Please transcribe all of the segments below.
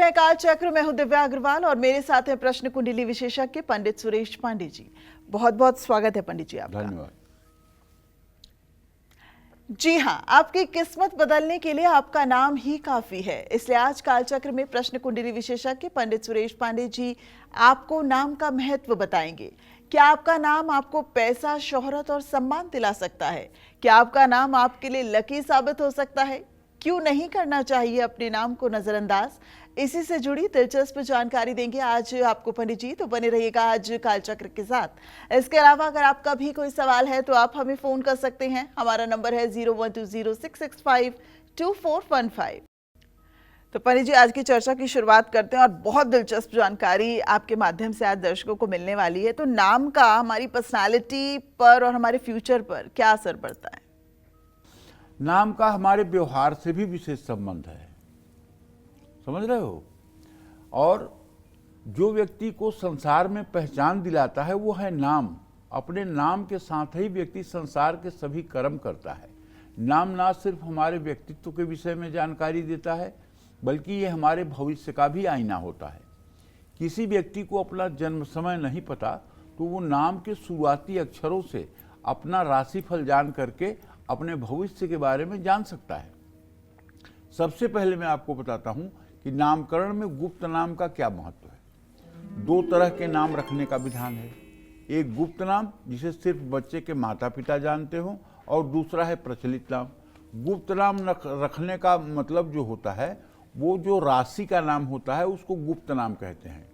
रहे काल चक्र। मैं हूं दिव्या अग्रवाल और मेरे साथ हैं प्रश्न कुंडली विशेषज्ञ पंडित सुरेश पांडे जी। बहुत बहुत स्वागत है पंडित जी आपका। धन्यवाद। जी हां, आपकी किस्मत बदलने के लिए आपका नाम ही काफी है। इसलिए आज कालचक्र में प्रश्न कुंडली विशेषज्ञ पंडित सुरेश पांडे जी आपको नाम का महत्व बताएंगे। क्या आपका नाम आपको पैसा, शोहरत और सम्मान दिला सकता है? क्या आपका नाम आपके लिए लकी साबित हो सकता है? क्यों नहीं करना चाहिए अपने नाम को नजरअंदाज? इसी से जुड़ी दिलचस्प जानकारी देंगे आज आपको पंडित जी, तो बने रहिएगा आज कालचक्र के साथ। इसके अलावा अगर आपका भी कोई सवाल है तो आप हमें फोन कर सकते हैं। हमारा नंबर है 012066524415। तो पंडित जी, आज की चर्चा की शुरुआत करते हैं और बहुत दिलचस्प जानकारी आपके माध्यम से आज दर्शकों को मिलने वाली है। तो नाम का हमारी पर्सनालिटी पर और हमारे फ्यूचर पर क्या असर पड़ता है? नाम का हमारे व्यवहार से भी विशेष संबंध है, समझ रहे हो। और जो व्यक्ति को संसार में पहचान दिलाता है वो है नाम। अपने नाम के साथ ही व्यक्ति संसार के सभी कर्म करता है। नाम ना सिर्फ हमारे व्यक्तित्व के विषय में जानकारी देता है, बल्कि ये हमारे भविष्य का भी आईना होता है। किसी व्यक्ति को अपना जन्म समय नहीं पता तो वो नाम के शुरुआती अक्षरों से अपना राशिफल जान करके अपने भविष्य के बारे में जान सकता है। सबसे पहले मैं आपको बताता हूं कि नामकरण में गुप्त नाम का क्या महत्व है। दो तरह के नाम रखने का विधान है। एक गुप्त नाम जिसे सिर्फ बच्चे के माता पिता जानते हो, और दूसरा है प्रचलित नाम। गुप्त नाम रखने का मतलब जो होता है वो जो राशि का नाम होता है उसको गुप्त नाम कहते हैं।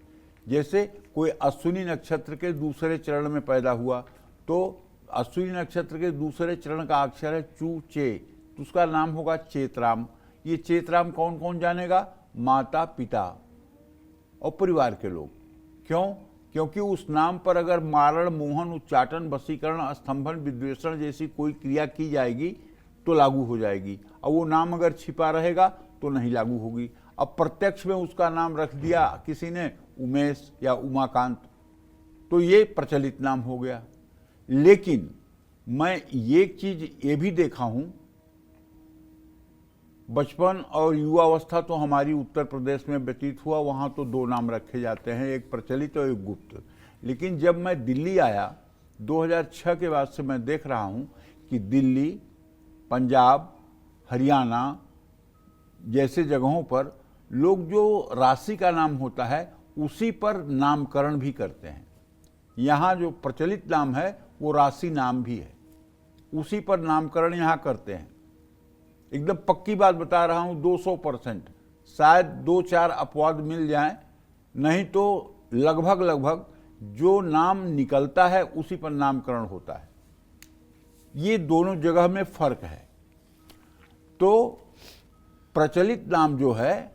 जैसे कोई अश्विनी नक्षत्र के दूसरे चरण में पैदा हुआ तो अश्विनी नक्षत्र के दूसरे चरण का अक्षर है चू चे, तो उसका नाम होगा चेतराम। ये चेतराम कौन कौन जानेगा? माता पिता और परिवार के लोग। क्यों? क्योंकि उस नाम पर अगर मारण, मोहन, उच्चाटन, वशीकरण, स्तंभन, विद्वेषण जैसी कोई क्रिया की जाएगी तो लागू हो जाएगी, और वो नाम अगर छिपा रहेगा तो नहीं लागू होगी। अब प्रत्यक्ष में उसका नाम रख दिया किसी ने उमेश या उमाकांत, तो ये प्रचलित नाम हो गया। लेकिन मैं ये चीज ये भी देखा हूं, बचपन और युवावस्था तो हमारी उत्तर प्रदेश में व्यतीत हुआ, वहां तो दो नाम रखे जाते हैं, एक प्रचलित और एक गुप्त। लेकिन जब मैं दिल्ली आया 2006 के बाद से मैं देख रहा हूं कि दिल्ली, पंजाब, हरियाणा जैसे जगहों पर लोग जो राशि का नाम होता है उसी पर नामकरण भी करते हैं। यहाँ जो प्रचलित नाम है वो राशि नाम भी है, उसी पर नामकरण यहाँ करते हैं। एकदम पक्की बात बता रहा हूँ, 200%। शायद 2-4 अपवाद मिल जाएं, नहीं तो लगभग जो नाम निकलता है उसी पर नामकरण होता है। ये दोनों जगह में फर्क है। तो प्रचलित नाम जो है,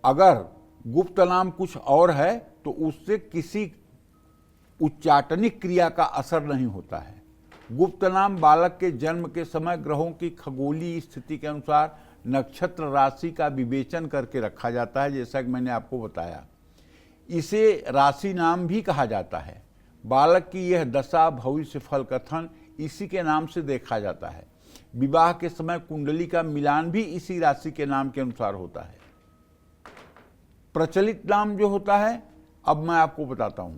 अगर गुप्त नाम कुछ और है तो उससे किसी उच्चाटनिक क्रिया का असर नहीं होता है। गुप्त नाम बालक के जन्म के समय ग्रहों की खगोलीय स्थिति के अनुसार नक्षत्र राशि का विवेचन करके रखा जाता है, जैसा कि मैंने आपको बताया। इसे राशि नाम भी कहा जाता है। बालक की यह दशा, भविष्य, फल कथन इसी के नाम से देखा जाता है। विवाह के समय कुंडली का मिलान भी इसी राशि के नाम के अनुसार होता है। प्रचलित नाम जो होता है, अब मैं आपको बताता हूं,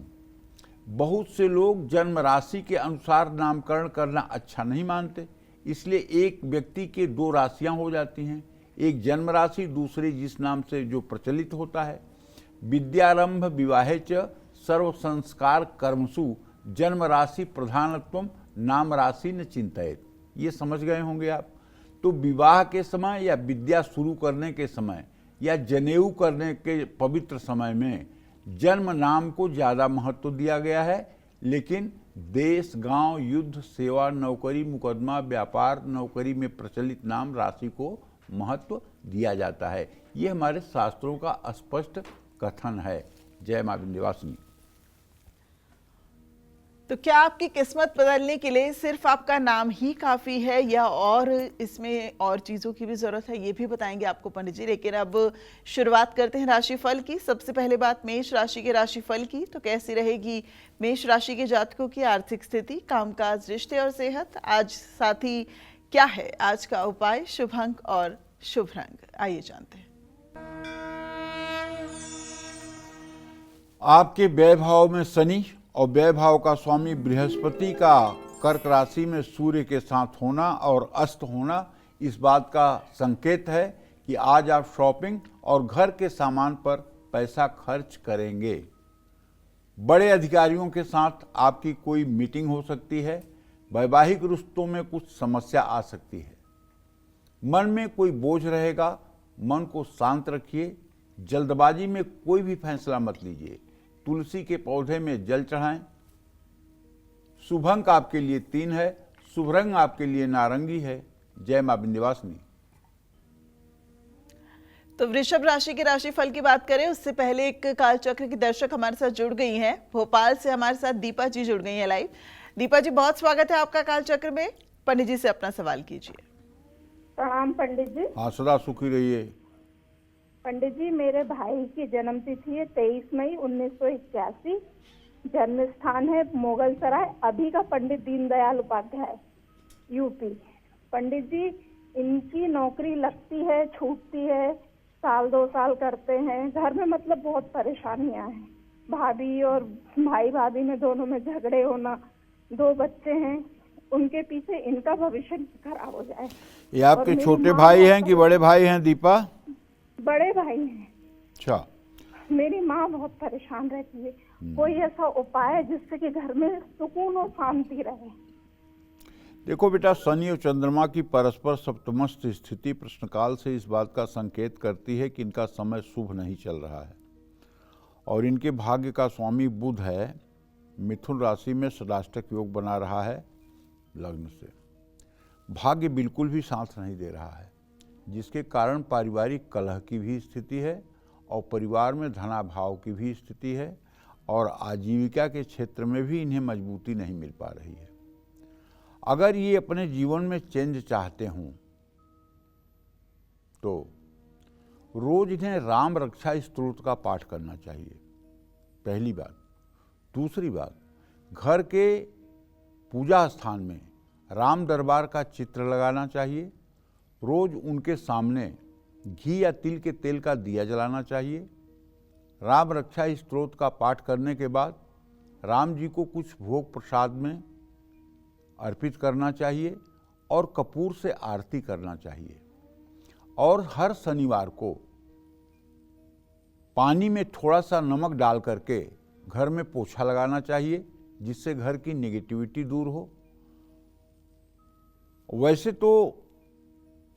बहुत से लोग जन्म राशि के अनुसार नामकरण करना अच्छा नहीं मानते, इसलिए एक व्यक्ति के दो राशियां हो जाती हैं, एक जन्म राशि, दूसरी जिस नाम से जो प्रचलित होता है। विद्यारंभ विवाहे च सर्व संस्कार कर्मसु जन्म राशि प्रधानत्वम नाम राशि न चिंतित। ये समझ गए होंगे आप। तो विवाह के समय या विद्या शुरू करने के समय या जनेऊ करने के पवित्र समय में जन्म नाम को ज़्यादा महत्व दिया गया है। लेकिन देश, गांव, युद्ध, सेवा, नौकरी, मुकदमा, व्यापार, नौकरी में प्रचलित नाम राशि को महत्व दिया जाता है। ये हमारे शास्त्रों का स्पष्ट कथन है। जय मां विंध्यवासिनी। तो क्या आपकी किस्मत बदलने के लिए सिर्फ आपका नाम ही काफी है या और इसमें और चीजों की भी जरूरत है, ये भी बताएंगे आपको पंडित जी। लेकिन अब शुरुआत करते हैं राशिफल की। सबसे पहले बात मेष राशि के राशिफल की। तो कैसी रहेगी मेष राशि के जातकों की आर्थिक स्थिति, कामकाज, रिश्ते और सेहत आज? साथ ही क्या है आज का उपाय, शुभ अंक और शुभ रंग, आइए जानते हैं। आपके व्यय भाव में शनि और व्यय भाव का स्वामी बृहस्पति का कर्क राशि में सूर्य के साथ होना और अस्त होना इस बात का संकेत है कि आज आप शॉपिंग और घर के सामान पर पैसा खर्च करेंगे। बड़े अधिकारियों के साथ आपकी कोई मीटिंग हो सकती है। वैवाहिक रिश्तों में कुछ समस्या आ सकती है। मन में कोई बोझ रहेगा। मन को शांत रखिए। जल्दबाजी में कोई भी फैसला मत लीजिए। तुलसी के पौधे में जल चढ़ाएं। शुभ अंक आपके लिए 3 है। शुभ रंग आपके लिए नारंगी है। जय मां विंध्यवासिनी। तो वृषभ राशि के राशिफल की बात करें उससे पहले एक कालचक्र की दर्शक हमारे साथ जुड़ गई हैं। भोपाल से हमारे साथ दीपा जी जुड़ गई हैं लाइव। दीपा जी, बहुत स्वागत है आपका कालचक्र में। पंडित जी से अपना सवाल कीजिए। प्रणाम पंडित जी। हाँ, सदा सुखी रहिए। पंडित जी, मेरे भाई की जन्म तिथि है 23 मई 1981। जन्म स्थान है मोगल सराय। अभी का पंडित दीनदयाल उपाध्याय, यूपी। पंडित जी, इनकी नौकरी लगती है, छूटती है, साल 2 साल करते हैं। घर में मतलब बहुत परेशानियां हैं। भाभी और भाई में दोनों में झगड़े होना। 2 बच्चे हैं, उनके पीछे इनका भविष्य खराब हो जाए। ये आपके छोटे भाई हैं कि बड़े भाई हैं दीपा? बड़े भाई हैं। अच्छा। मेरी माँ बहुत परेशान रहती है। कोई ऐसा उपाय है जिससे कि घर में सुकून और शांति रहे? देखो बेटा, शनि और चंद्रमा की परस्पर सप्तमस्थ स्थिति प्रश्नकाल से इस बात का संकेत करती है कि इनका समय शुभ नहीं चल रहा है और इनके भाग्य का स्वामी बुध है। मिथुन राशि में षडाष्टक योग बना रहा है लग्न से। भाग्य बिल्कुल भी साथ नहीं दे रहा है, जिसके कारण पारिवारिक कलह की भी स्थिति है और परिवार में धनाभाव की भी स्थिति है और आजीविका के क्षेत्र में भी इन्हें मजबूती नहीं मिल पा रही है। अगर ये अपने जीवन में चेंज चाहते हों तो रोज इन्हें राम रक्षा स्तोत्र का पाठ करना चाहिए, पहली बात। दूसरी बात, घर के पूजा स्थान में राम दरबार का चित्र लगाना चाहिए। रोज उनके सामने घी या तिल के तेल का दिया जलाना चाहिए। राम रक्षा स्तोत्र का पाठ करने के बाद राम जी को कुछ भोग प्रसाद में अर्पित करना चाहिए और कपूर से आरती करना चाहिए। और हर शनिवार को पानी में थोड़ा सा नमक डाल करके घर में पोछा लगाना चाहिए, जिससे घर की नेगेटिविटी दूर हो। वैसे तो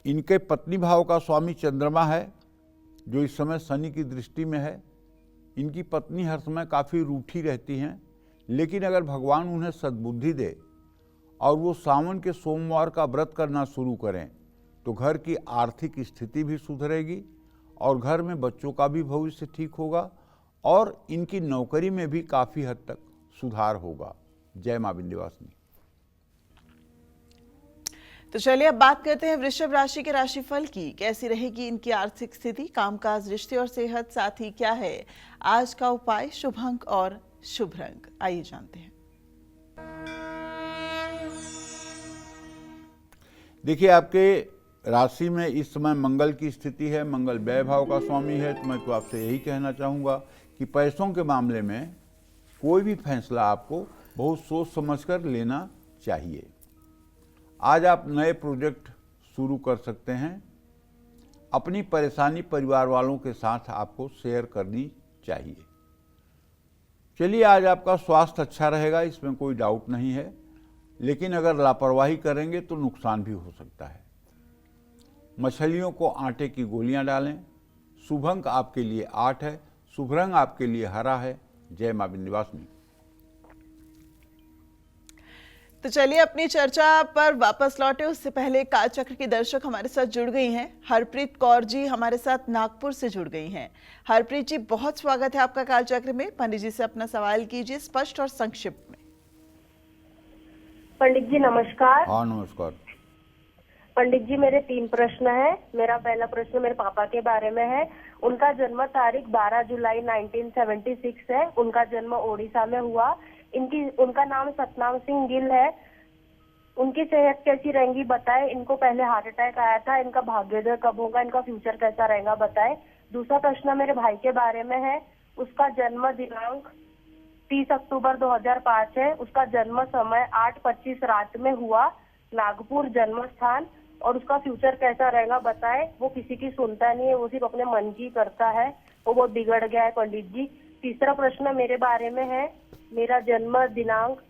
इनके पत्नी भाव का स्वामी चंद्रमा है, जो इस समय शनि की दृष्टि में है। इनकी पत्नी हर समय काफ़ी रूठी रहती हैं, लेकिन अगर भगवान उन्हें सद्बुद्धि दे और वो सावन के सोमवार का व्रत करना शुरू करें तो घर की आर्थिक स्थिति भी सुधरेगी और घर में बच्चों का भी भविष्य ठीक होगा और इनकी नौकरी में भी काफ़ी हद तक सुधार होगा। जय मां विंध्यवासिनी। तो चलिए अब बात करते हैं वृषभ राशि के राशिफल की। कैसी रहेगी इनकी आर्थिक स्थिति, कामकाज, रिश्ते और सेहत, साथ ही क्या है आज का उपाय, शुभ अंक और शुभ रंग, आइए जानते हैं। देखिए, आपके राशि में इस समय मंगल की स्थिति है। मंगल व्यय भाव का स्वामी है। तो मैं तो आपसे यही कहना चाहूँगा कि पैसों के मामले में कोई भी फैसला आपको बहुत सोच समझकर लेना चाहिए। आज आप नए प्रोजेक्ट शुरू कर सकते हैं। अपनी परेशानी परिवार वालों के साथ आपको शेयर करनी चाहिए। चलिए, आज आपका स्वास्थ्य अच्छा रहेगा, इसमें कोई डाउट नहीं है, लेकिन अगर लापरवाही करेंगे तो नुकसान भी हो सकता है। मछलियों को आटे की गोलियां डालें। शुभ अंक आपके लिए 8 है। शुभ रंग आपके लिए हरा है। जय मां विंध्यवासिनी। तो चलिए अपनी चर्चा पर वापस लौटे उससे पहले कालचक्र की दर्शक हमारे साथ जुड़ गई हैं। हरप्रीत कौर जी हमारे साथ नागपुर से जुड़ गई हैं। हरप्रीत जी, बहुत स्वागत है आपका कालचक्र में। पंडित जी से अपना सवाल कीजिए, स्पष्ट और संक्षिप्त में। पंडित जी नमस्कार। हाँ, नमस्कार। पंडित जी, मेरे 3 प्रश्न है। मेरा पहला प्रश्न मेरे पापा के बारे में है। उनका जन्म तारीख 12 जुलाई 1976 है। उनका जन्म ओडिशा में हुआ। उनका नाम सतनाम सिंह गिल है। उनकी सेहत कैसी रहेंगी बताएं। इनको पहले हार्ट अटैक आया था। इनका भाग्योदय कब होगा, इनका फ्यूचर कैसा रहेगा बताएं। दूसरा प्रश्न मेरे भाई के बारे में है। उसका जन्म दिनांक 30 अक्टूबर 2005 है। उसका जन्म समय 8:25 रात में हुआ, नागपुर जन्म स्थान। और उसका फ्यूचर कैसा रहेगा बताए। वो किसी की सुनता नहीं है, वो सिर्फ अपने मन की करता है। वो बहुत बिगड़ गया है पंडित जी। तीसरा प्रश्न मेरे बारे में है। मेरा जन्म दिनांक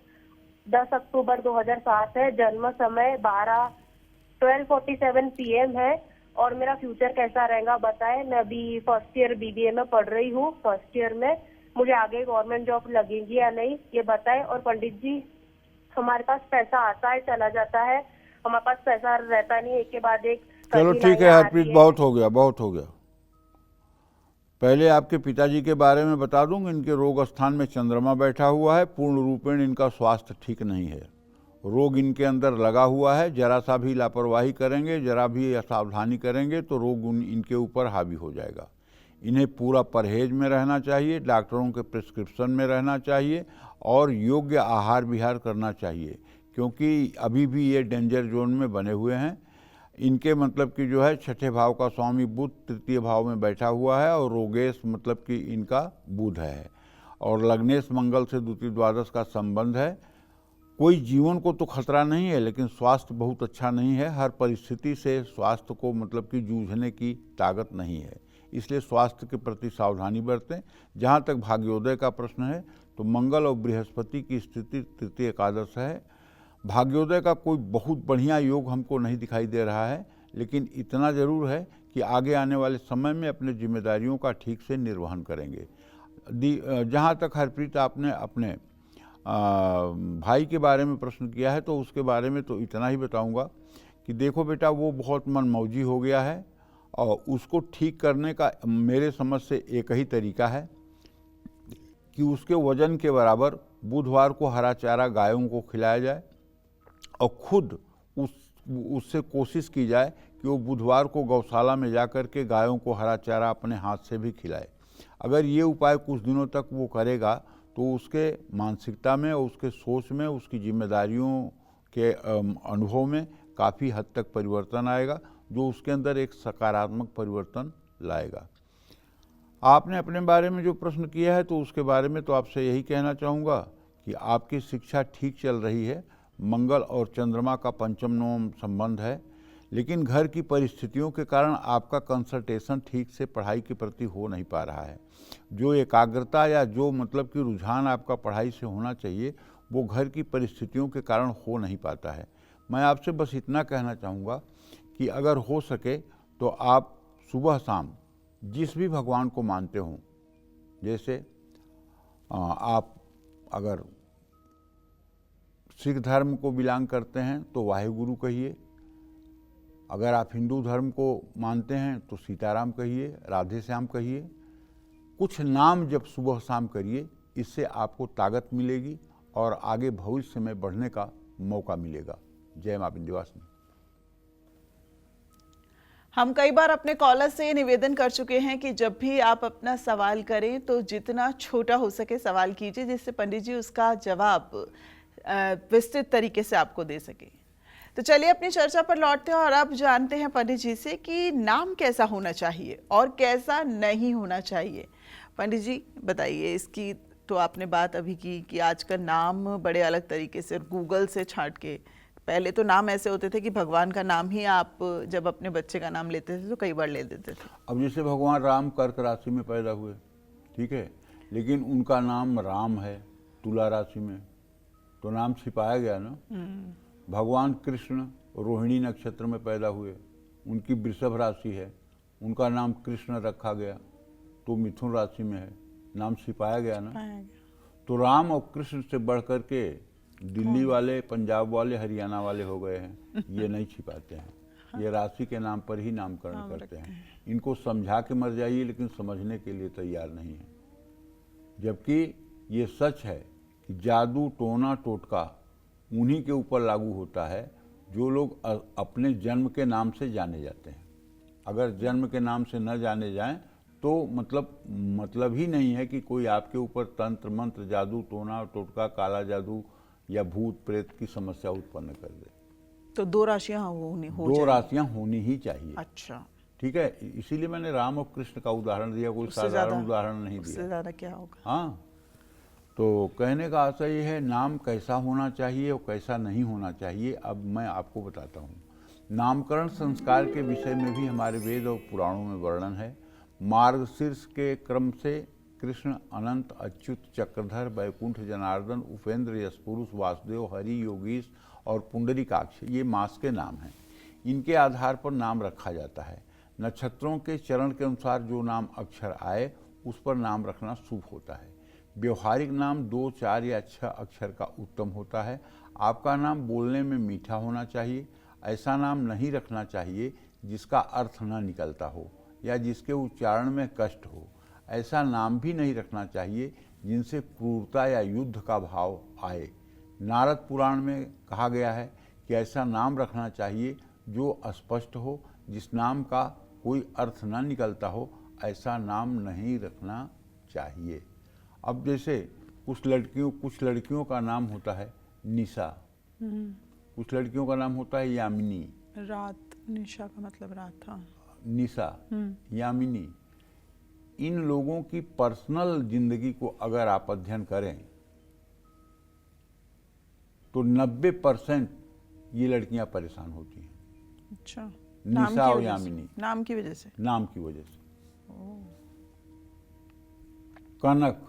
10 अक्टूबर 2007 है। जन्म समय 12:47 PM है। और मेरा फ्यूचर कैसा रहेगा बताए। मैं अभी फर्स्ट ईयर BBA में पढ़ रही हूँ। फर्स्ट ईयर में मुझे आगे गवर्नमेंट जॉब लगेगी या नहीं ये बताए। और पंडित जी, हमारे पास पैसा आता है चला जाता है, हमारे पास पैसा रहता नहीं, एक के बाद एक चलो ठीक है कठिनाइयां आ हरप्रीत, रही है। बहुत हो गया, बहुत हो गया। पहले आपके पिताजी के बारे में बता दूं, इनके रोग स्थान में चंद्रमा बैठा हुआ है। पूर्ण रूपेण इनका स्वास्थ्य ठीक नहीं है। रोग इनके अंदर लगा हुआ है। जरा सा भी लापरवाही करेंगे, जरा भी असावधानी करेंगे तो रोग इनके ऊपर हावी हो जाएगा। इन्हें पूरा परहेज में रहना चाहिए, डॉक्टरों के प्रिस्क्रिप्शन में रहना चाहिए और योग्य आहार विहार करना चाहिए, क्योंकि अभी भी ये डेंजर जोन में बने हुए हैं। इनके मतलब कि जो है छठे भाव का स्वामी बुध तृतीय भाव में बैठा हुआ है और रोगेश मतलब कि इनका बुध है और लग्नेश मंगल से द्वितीय द्वादश का संबंध है। कोई जीवन को तो खतरा नहीं है, लेकिन स्वास्थ्य बहुत अच्छा नहीं है। हर परिस्थिति से स्वास्थ्य को मतलब कि जूझने की ताकत नहीं है, इसलिए स्वास्थ्य के प्रति सावधानी बरतें। जहाँ तक भाग्योदय का प्रश्न है तो मंगल और बृहस्पति की स्थिति तृतीय एकादश है। भाग्योदय का कोई बहुत बढ़िया योग हमको नहीं दिखाई दे रहा है, लेकिन इतना जरूर है कि आगे आने वाले समय में अपने जिम्मेदारियों का ठीक से निर्वहन करेंगे। जहाँ तक हरप्रीत आपने अपने भाई के बारे में प्रश्न किया है तो उसके बारे में तो इतना ही बताऊंगा कि देखो बेटा, वो बहुत मनमौजी हो गया है और उसको ठीक करने का मेरे समझ से एक ही तरीका है कि उसके वजन के बराबर बुधवार को हरा चारा गायों को खिलाया जाए और खुद उससे कोशिश की जाए कि वो बुधवार को गौशाला में जाकर के गायों को हरा चारा अपने हाथ से भी खिलाए। अगर ये उपाय कुछ दिनों तक वो करेगा तो उसके मानसिकता में और उसके सोच में, उसकी जिम्मेदारियों के अनुभव में काफ़ी हद तक परिवर्तन आएगा, जो उसके अंदर एक सकारात्मक परिवर्तन लाएगा। आपने अपने बारे में जो प्रश्न किया है तो उसके बारे में तो आपसे यही कहना चाहूँगा कि आपकी शिक्षा ठीक चल रही है। मंगल और चंद्रमा का पंचम नवम संबंध है, लेकिन घर की परिस्थितियों के कारण आपका कंसंट्रेशन ठीक से पढ़ाई के प्रति हो नहीं पा रहा है। जो एकाग्रता या जो मतलब कि रुझान आपका पढ़ाई से होना चाहिए वो घर की परिस्थितियों के कारण हो नहीं पाता है। मैं आपसे बस इतना कहना चाहूँगा कि अगर हो सके तो आप सुबह शाम जिस भी भगवान को मानते हों, जैसे आप अगर सिख धर्म को बिलोंग करते हैं तो वाहेगुरु कहिए, अगर आप हिंदू धर्म को मानते हैं तो सीताराम कहिए, राधे श्याम कहिए। कुछ नाम जब सुबह शाम करिए, इससे आपको ताकत मिलेगी और आगे भविष्य में बढ़ने का मौका मिलेगा। जय मां विंध्यवासिनी। हम कई बार अपने कॉलर से ये निवेदन कर चुके हैं कि जब भी आप अपना सवाल करें तो जितना छोटा हो सके सवाल कीजिए, जिससे पंडित जी उसका जवाब विस्तृत तरीके से आपको दे सके। तो चलिए अपनी चर्चा पर लौटते हैं और अब जानते हैं पंडित जी से कि नाम कैसा होना चाहिए और कैसा नहीं होना चाहिए। पंडित जी बताइए, इसकी तो आपने बात अभी की कि आजकल नाम बड़े अलग तरीके से गूगल से छांट के, पहले तो नाम ऐसे होते थे कि भगवान का नाम ही आप जब अपने बच्चे का नाम लेते थे तो कई बार ले देते थे। अब जैसे भगवान राम कर्क राशि में पैदा हुए, ठीक है, लेकिन उनका नाम राम है तुला राशि में, तो नाम छिपाया गया ना। भगवान कृष्ण रोहिणी नक्षत्र में पैदा हुए, उनकी वृषभ राशि है, उनका नाम कृष्ण रखा गया, तो मिथुन राशि में है, नाम छिपाया गया ना। तो राम और कृष्ण से बढ़ कर के दिल्ली वाले, पंजाब वाले, हरियाणा वाले हो गए हैं। ये नहीं छिपाते हैं, ये राशि के नाम पर ही नामकरण करते हैं। इनको समझा के मर जाइए, लेकिन समझने के लिए तैयार नहीं है। जबकि ये सच है कि जादू टोना टोटका उन्हीं के ऊपर लागू होता है जो लोग अपने जन्म के नाम से जाने जाते हैं। अगर जन्म के नाम से न जाने जाएं तो मतलब ही नहीं है कि कोई आपके ऊपर तंत्र मंत्र, जादू टोना टोटका, काला जादू या भूत प्रेत की समस्या उत्पन्न कर दे। तो दो राशियां दो राशियां होनी ही चाहिए। अच्छा, ठीक है, इसीलिए मैंने राम और कृष्ण का उदाहरण दिया, कोई उससे साधारण ज्यादा- उदाहरण नहीं उससे दिया। ज्यादा क्या होगा? हाँ, तो कहने का आशय ये है, नाम कैसा होना चाहिए और कैसा नहीं होना चाहिए, अब मैं आपको बताता हूँ। नामकरण संस्कार के विषय में भी हमारे वेद और पुराणों में वर्णन है। मार्गशीर्ष के क्रम से कृष्ण, अनंत, अच्युत, चक्रधर, वैकुंठ, जनार्दन, उपेंद्र, यशपुरुष, वासुदेव, हरि, योगीश और पुंडरीकाक्ष ये मास के नाम हैं। इनके आधार पर नाम रखा जाता है। नक्षत्रों के चरण के अनुसार जो नाम अक्षर आए उस पर नाम रखना शुभ होता है। व्यवहारिक नाम 2, 4 या 6 अक्षर का उत्तम होता है। आपका नाम बोलने में मीठा होना चाहिए। ऐसा नाम नहीं रखना चाहिए जिसका अर्थ न निकलता हो या जिसके उच्चारण में कष्ट हो। ऐसा नाम भी नहीं रखना चाहिए जिनसे क्रूरता या युद्ध का भाव आए। नारद पुराण में कहा गया है कि ऐसा नाम रखना चाहिए जो अस्पष्ट हो, जिस नाम का कोई अर्थ न निकलता हो, ऐसा नाम नहीं रखना चाहिए। अब जैसे कुछ लड़कियों का नाम होता है निशा, कुछ लड़कियों का नाम होता है यामिनी। रात, निशा का मतलब रात। हाँ। निशा, यामिनी, इन लोगों की पर्सनल जिंदगी को अगर आप अध्ययन करें तो 90% ये लड़कियां परेशान होती हैं। अच्छा, निशा और यामिनी, नाम की वजह से। नाम की वजह से। कनक,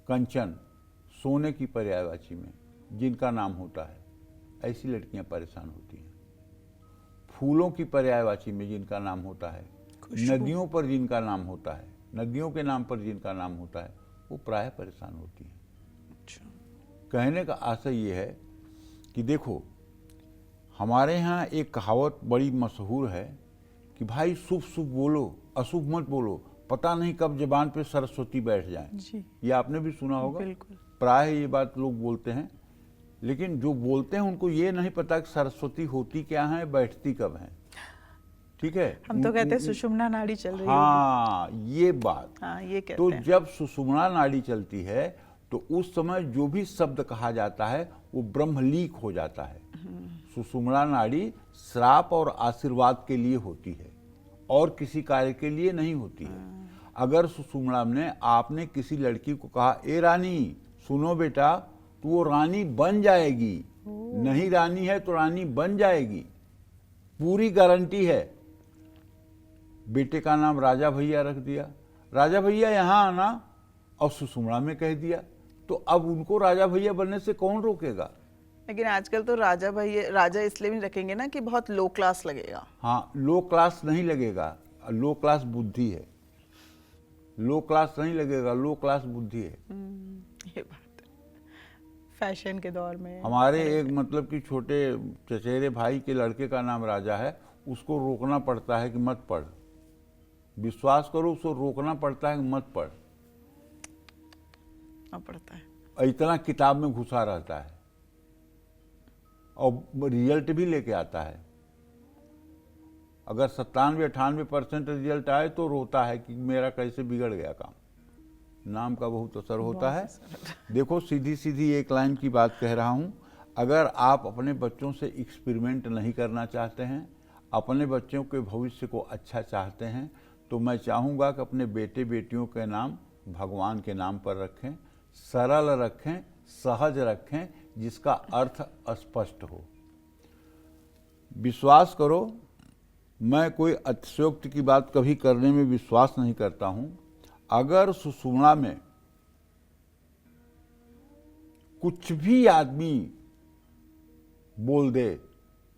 कंचन, सोने की पर्यायवाची में जिनका नाम होता है, ऐसी लड़कियां परेशान होती हैं। फूलों की पर्यायवाची में जिनका नाम होता है, नदियों पर जिनका नाम होता है, नदियों के नाम पर जिनका नाम होता है, वो प्रायः परेशान होती हैं। अच्छा। कहने का आशय ये है कि देखो, हमारे यहाँ एक कहावत बड़ी मशहूर है कि भाई शुभ शुभ बोलो, अशुभ मत बोलो, पता नहीं कब जबान पे सरस्वती बैठ जाए। जी, ये आपने भी सुना होगा। बिल्कुल। प्राय ये बात लोग बोलते हैं, लेकिन जो बोलते हैं उनको ये नहीं पता कि सरस्वती होती क्या है, बैठती कब है। ठीक है, हम तो कहते हैं सुषुम्ना नाड़ी चल रही होगी। हाँ, ये बात। हाँ, ये कहते तो हैं। जब सुषुम्ना नाड़ी चलती है तो उस समय जो भी शब्द कहा जाता है वो ब्रह्मलीक हो जाता है। सुषुम्ना नाड़ी श्राप और आशीर्वाद के लिए होती है और किसी कार्य के लिए नहीं होती है। अगर सुषुम्ना में आपने किसी लड़की को कहा, ए रानी सुनो बेटा, तू वो रानी बन जाएगी, नहीं रानी है तो रानी बन जाएगी, पूरी गारंटी है। बेटे का नाम राजा भैया रख दिया, राजा भैया यहाँ आना, और सुषुम्ना में कह दिया, तो अब उनको राजा भैया बनने से कौन रोकेगा। लेकिन आजकल तो राजा भैया, राजा इसलिए भी रखेंगे ना कि बहुत लो क्लास लगेगा। हाँ, लो क्लास नहीं लगेगा, लो क्लास बुद्धि है। लो क्लास नहीं लगेगा, लो क्लास बुद्धि है। ये बात है। फैशन के दौर में हमारे एक मतलब कि छोटे चचेरे भाई के लड़के का नाम राजा है, उसको रोकना पड़ता है कि मत पढ़। विश्वास करो, उसको रोकना पड़ता है कि मत पढ़। पड़ता है, इतना किताब में घुसा रहता है और रिजल्ट भी लेके आता है। अगर 97-98% रिजल्ट आए तो रोता है कि मेरा कैसे बिगड़ गया काम। नाम का बहुत असर होता है। देखो, सीधी सीधी एक लाइन की बात कह रहा हूँ, अगर आप अपने बच्चों से एक्सपेरिमेंट नहीं करना चाहते हैं, अपने बच्चों के भविष्य को अच्छा चाहते हैं, तो मैं चाहूँगा कि अपने बेटे बेटियों के नाम भगवान के नाम पर रखें, सरल रखें, सहज रखें, जिसका अर्थ स्पष्ट हो। विश्वास करो, मैं कोई अतिशयोक्ति की बात कभी करने में विश्वास नहीं करता हूं। अगर सुषुम्ना में कुछ भी आदमी बोल दे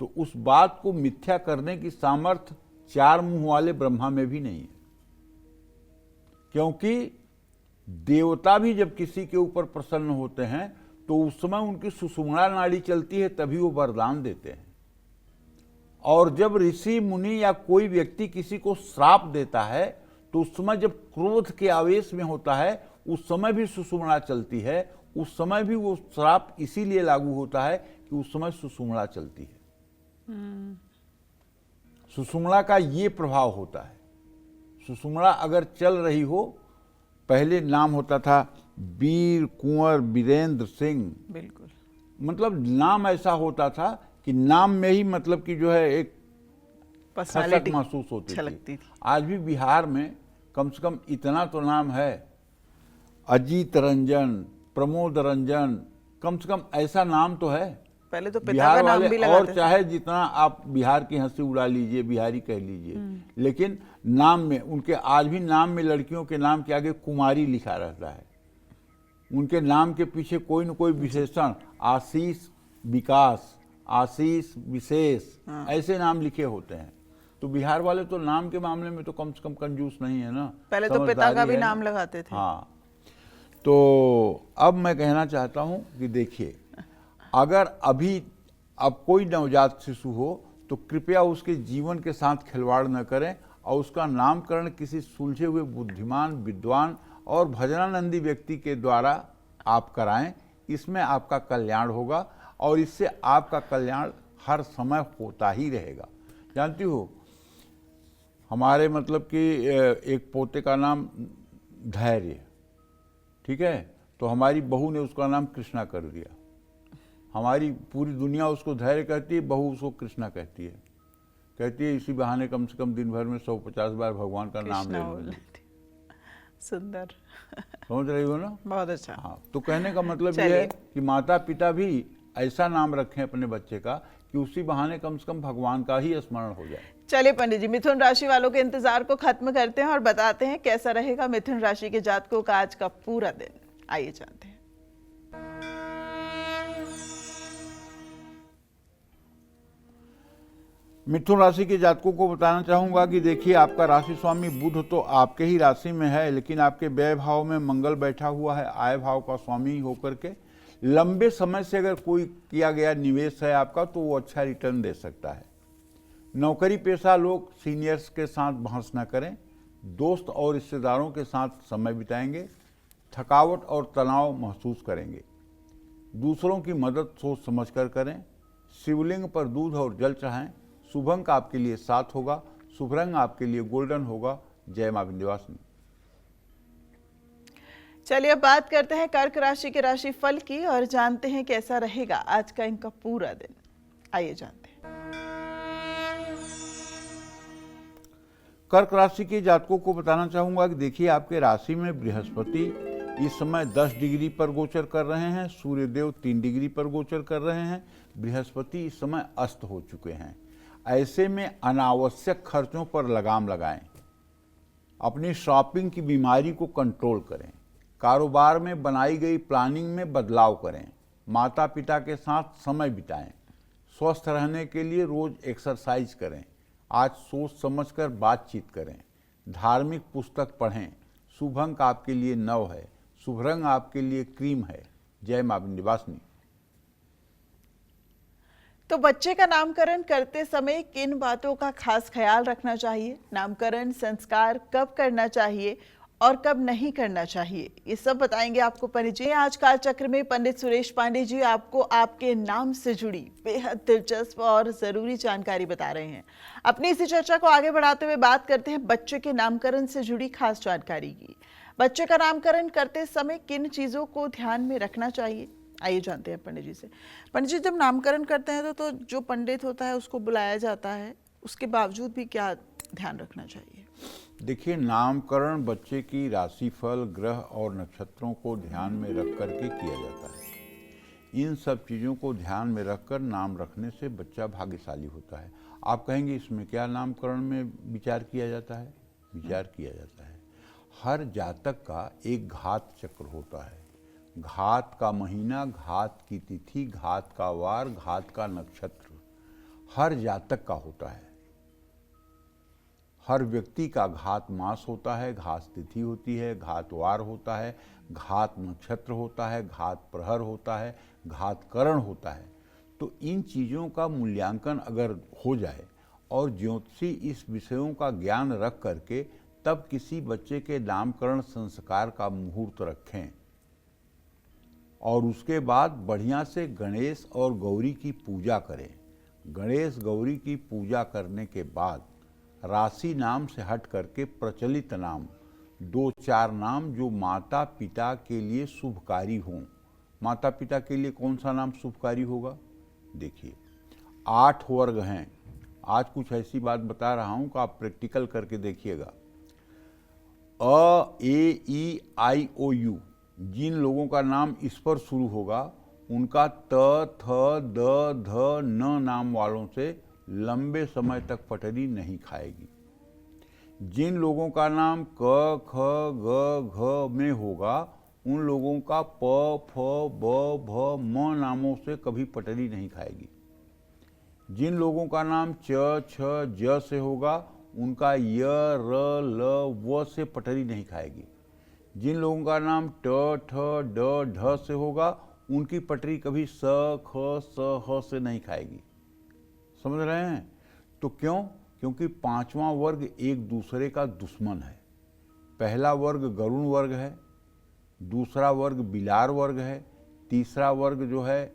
तो उस बात को मिथ्या करने की सामर्थ्य 4 मुंह वाले ब्रह्मा में भी नहीं है, क्योंकि देवता भी जब किसी के ऊपर प्रसन्न होते हैं तो उस समय उनकी सुषुम्ना नाड़ी चलती है, तभी वो वरदान देते हैं। और जब ऋषि मुनि या कोई व्यक्ति किसी को श्राप देता है तो उस समय जब क्रोध के आवेश में होता है, उस समय भी सुषुम्ना चलती है। उस समय भी वो श्राप इसीलिए लागू होता है कि उस समय सुषुम्ना चलती है। सुषुम्ना का ये प्रभाव होता है। सुषुम्ना अगर चल रही हो, पहले नाम होता था वीर कुंवर वीरेंद्र सिंह, ठसक Personality महसूस होती छलकती थी। थी। आज भी बिहार में कम से कम इतना तो नाम है, अजीत रंजन, प्रमोद रंजन, कम से कम ऐसा नाम तो है पहले तो पिता बिहार का नाम वाले। भी और लगाते थे। चाहे जितना आप बिहार की हंसी उड़ा लीजिए, बिहारी कह लीजिए, लेकिन नाम में उनके आज भी नाम में लड़कियों के नाम के आगे कुमारी लिखा रहता है। उनके नाम के पीछे कोई न कोई विशेषण, आशीष विकास, आशीष विशेष, ऐसे नाम लिखे होते हैं। तो बिहार वाले तो नाम के मामले में तो कम से कम कंजूस नहीं है ना, पहले तो पिता समझदारी का भी है ना। नाम लगाते थे। हाँ, तो अब मैं कहना चाहता हूं कि देखिए, अगर अब कोई नवजात शिशु हो तो कृपया उसके जीवन के साथ खिलवाड़ न करें और उसका नामकरण किसी सुलझे हुए बुद्धिमान, विद्वान और भजनानंदी व्यक्ति के द्वारा आप कराएं। इसमें आपका कल्याण होगा और इससे आपका कल्याण हर समय होता ही रहेगा। जानती हो, हमारे मतलब कि एक पोते का नाम धैर्य, ठीक है, तो हमारी बहू ने उसका नाम कृष्णा कर दिया। हमारी पूरी दुनिया उसको धैर्य कहती है, बहू उसको कृष्णा कहती है। कहती है इसी बहाने कम से कम दिन भर में 150 बार भगवान का नाम ले कृष्णा बोल लूंगी। लेती। सुंदर, समझ रही हो ना। बहुत अच्छा। हाँ, तो कहने का मतलब ये चलिए। है कि माता पिता भी ऐसा नाम रखें अपने बच्चे का कि उसी बहाने कम से कम भगवान का ही स्मरण हो जाए। चलिए पंडित जी, मिथुन राशि वालों के इंतजार को खत्म करते हैं और बताते हैं कैसा रहेगा मिथुन राशि के जातकों का आज का पूरा दिन। आइए जानते हैं। मिथुन राशि के जातकों को बताना चाहूंगा कि देखिए, आपका राशि स्वामी बुध तो आपके ही राशि में है, लेकिन आपके व्यय भाव में मंगल बैठा हुआ है, आय भाव का स्वामी होकर के। लंबे समय से अगर कोई किया गया निवेश है आपका तो वो अच्छा रिटर्न दे सकता है। नौकरी पेशा लोग सीनियर्स के साथ बहस न करें, दोस्त और रिश्तेदारों के साथ समय बिताएंगे, थकावट और तनाव महसूस करेंगे। दूसरों की मदद सोच समझकर करें। शिवलिंग पर दूध और जल चढ़ाएं। शुभ अंक आपके लिए 7 होगा, शुभ रंग आपके लिए गोल्डन होगा। जय मां विंध्यवासिनी। चलिए अब बात करते हैं कर्क राशि के राशि फल की और जानते हैं कैसा रहेगा आज का इनका पूरा दिन। आइए जानते हैं। कर्क राशि के जातकों को बताना चाहूंगा कि देखिए, आपके राशि में बृहस्पति इस समय 10 डिग्री पर गोचर कर रहे हैं, सूर्यदेव 3 डिग्री पर गोचर कर रहे हैं, बृहस्पति इस समय अस्त हो चुके हैं। ऐसे में अनावश्यक खर्चों पर लगाम लगाएं, अपनी शॉपिंग की बीमारी को कंट्रोल करें, कारोबार में बनाई गई प्लानिंग में बदलाव करें, माता पिता के साथ समय बिताएं, स्वस्थ रहने के लिए रोज एक्सरसाइज करें, आज सोच समझकर बातचीत करें, धार्मिक पुस्तक पढ़ें। शुभ अंक आपके लिए 9 है, शुभ रंग आपके लिए क्रीम है। जय मां विंध्यवासिनी। तो बच्चे का नामकरण करते समय किन बातों का खास ख्याल रखना चाहिए, नामकरण संस्कार कब करना चाहिए और कब नहीं करना चाहिए, ये सब बताएंगे आपको पंडित जी। आज काल चक्र में पंडित सुरेश पांडे जी आपको आपके नाम से जुड़ी बेहद दिलचस्प और जरूरी जानकारी बता रहे हैं। अपनी इसी चर्चा को आगे बढ़ाते हुए बात करते हैं बच्चे के नामकरण से जुड़ी खास जानकारी की। बच्चे का नामकरण करते समय किन चीजों को ध्यान में रखना चाहिए, आइए जानते हैं पंडित जी से। पंडित जी, जब नामकरण करते हैं तो जो पंडित होता है उसको बुलाया जाता है, उसके बावजूद भी क्या ध्यान रखना चाहिए? देखिए, नामकरण बच्चे की राशिफल, ग्रह और नक्षत्रों को ध्यान में रख करके किया जाता है। इन सब चीज़ों को ध्यान में रखकर नाम रखने से बच्चा भाग्यशाली होता है। आप कहेंगे इसमें क्या नामकरण में विचार किया जाता है? विचार किया जाता है। हर जातक का एक घात चक्र होता है। घात का महीना, घात की तिथि, घात का वार, घात का नक्षत्र हर जातक का होता है। हर व्यक्ति का घात मास होता है, घात तिथि होती है, घात वार होता है, घात नक्षत्र होता है, घात प्रहर होता है, घात करण होता है। तो इन चीज़ों का मूल्यांकन अगर हो जाए और ज्योतिषी इस विषयों का ज्ञान रख करके तब किसी बच्चे के नामकरण संस्कार का मुहूर्त रखें और उसके बाद बढ़िया से गणेश और गौरी की पूजा करें। गणेश गौरी की पूजा करने के बाद राशि नाम से हट करके प्रचलित नाम 2-4 नाम जो माता पिता के लिए शुभकारी हों। माता पिता के लिए कौन सा नाम शुभकारी होगा? देखिए, 8 वर्ग हैं, आज कुछ ऐसी बात बता रहा हूं कि आप प्रैक्टिकल करके देखिएगा। अ, ए, ई, आई, ओ, यू, जिन लोगों का नाम इस पर शुरू होगा उनका त, थ, द, ध, न नाम वालों से लंबे समय तक पटरी नहीं खाएगी। जिन लोगों का नाम क, ख, ग, घ में होगा उन लोगों का प, फ, ब, भ, म नामों से कभी पटरी नहीं खाएगी। जिन लोगों का नाम च, छ, ज से होगा उनका य, र, ल, व से पटरी नहीं खाएगी। जिन लोगों का नाम ट, ठ, ड, ढ से होगा उनकी पटरी कभी स, ख, स, ह से नहीं खाएगी। समझ रहे हैं? तो क्यों? क्योंकि पांचवा वर्ग एक दूसरे का दुश्मन है। पहला वर्ग गरुण वर्ग है, दूसरा वर्ग बिलार वर्ग है, तीसरा वर्ग जो है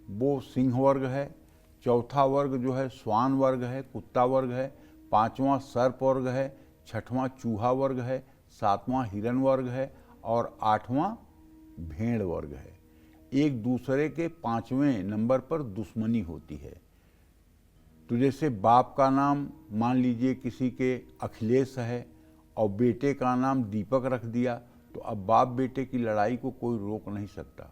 वो सिंह वर्ग है, चौथा वर्ग जो है श्वान वर्ग है, कुत्ता वर्ग है, पांचवा सर्प वर्ग है, छठवां चूहा वर्ग है, सातवां हिरण वर्ग है और आठवां भेड़ वर्ग है। एक दूसरे के पांचवें नंबर पर दुश्मनी होती है। तो जैसे बाप का नाम मान लीजिए किसी के अखिलेश है और बेटे का नाम दीपक रख दिया, तो अब बाप बेटे की लड़ाई को कोई रोक नहीं सकता।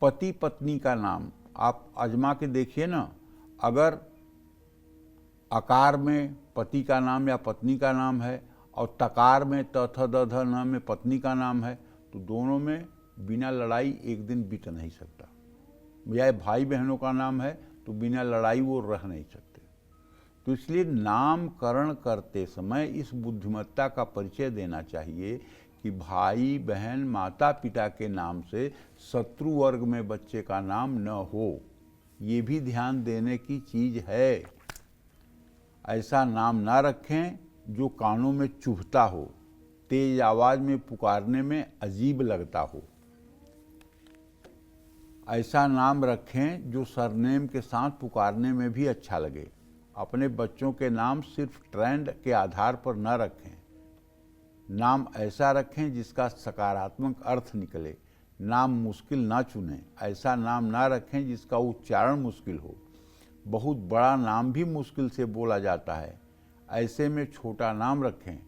पति पत्नी का नाम आप आजमा के देखिए ना, अगर आकार में पति का नाम या पत्नी का नाम है और तकार में त, थ, द, ध, न में पत्नी का नाम है, तो दोनों में बिना लड़ाई एक दिन बीत नहीं सकता। या भाई बहनों का नाम है तो बिना लड़ाई वो रह नहीं सकते। तो इसलिए नामकरण करते समय इस बुद्धिमत्ता का परिचय देना चाहिए कि भाई बहन माता पिता के नाम से शत्रु वर्ग में बच्चे का नाम न हो। ये भी ध्यान देने की चीज है। ऐसा नाम ना रखें जो कानों में चुभता हो, तेज आवाज में पुकारने में अजीब लगता हो। ऐसा नाम रखें जो सरनेम के साथ पुकारने में भी अच्छा लगे। अपने बच्चों के नाम सिर्फ ट्रेंड के आधार पर न रखें। नाम ऐसा रखें जिसका सकारात्मक अर्थ निकले। नाम मुश्किल ना चुनें। ऐसा नाम ना रखें जिसका उच्चारण मुश्किल हो। बहुत बड़ा नाम भी मुश्किल से बोला जाता है, ऐसे में छोटा नाम रखें।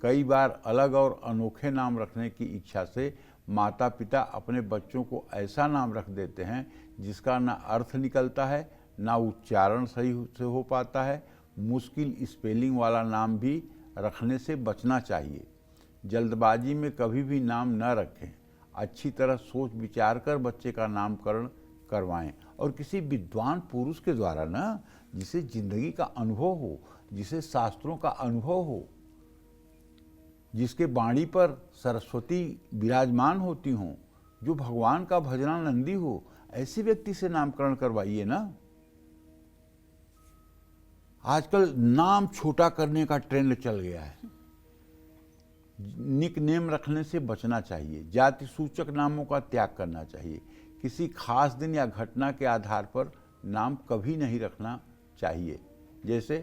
कई बार अलग और अनोखे नाम रखने की इच्छा से माता पिता अपने बच्चों को ऐसा नाम रख देते हैं जिसका ना अर्थ निकलता है, ना उच्चारण सही से हो पाता है। मुश्किल स्पेलिंग वाला नाम भी रखने से बचना चाहिए। जल्दबाजी में कभी भी नाम न रखें। अच्छी तरह सोच विचार कर बच्चे का नामकरण करवाएं और किसी विद्वान पुरुष के द्वारा ना, जिसे जिंदगी का अनुभव हो, जिसे शास्त्रों का अनुभव हो, जिसके वाणी पर सरस्वती विराजमान होती हों, जो भगवान का भजनानंदी हो, ऐसे व्यक्ति से नामकरण करवाइए ना। आजकल नाम छोटा करने का ट्रेंड चल गया है। निक नेम रखने से बचना चाहिए। जाति सूचक नामों का त्याग करना चाहिए। किसी खास दिन या घटना के आधार पर नाम कभी नहीं रखना चाहिए। जैसे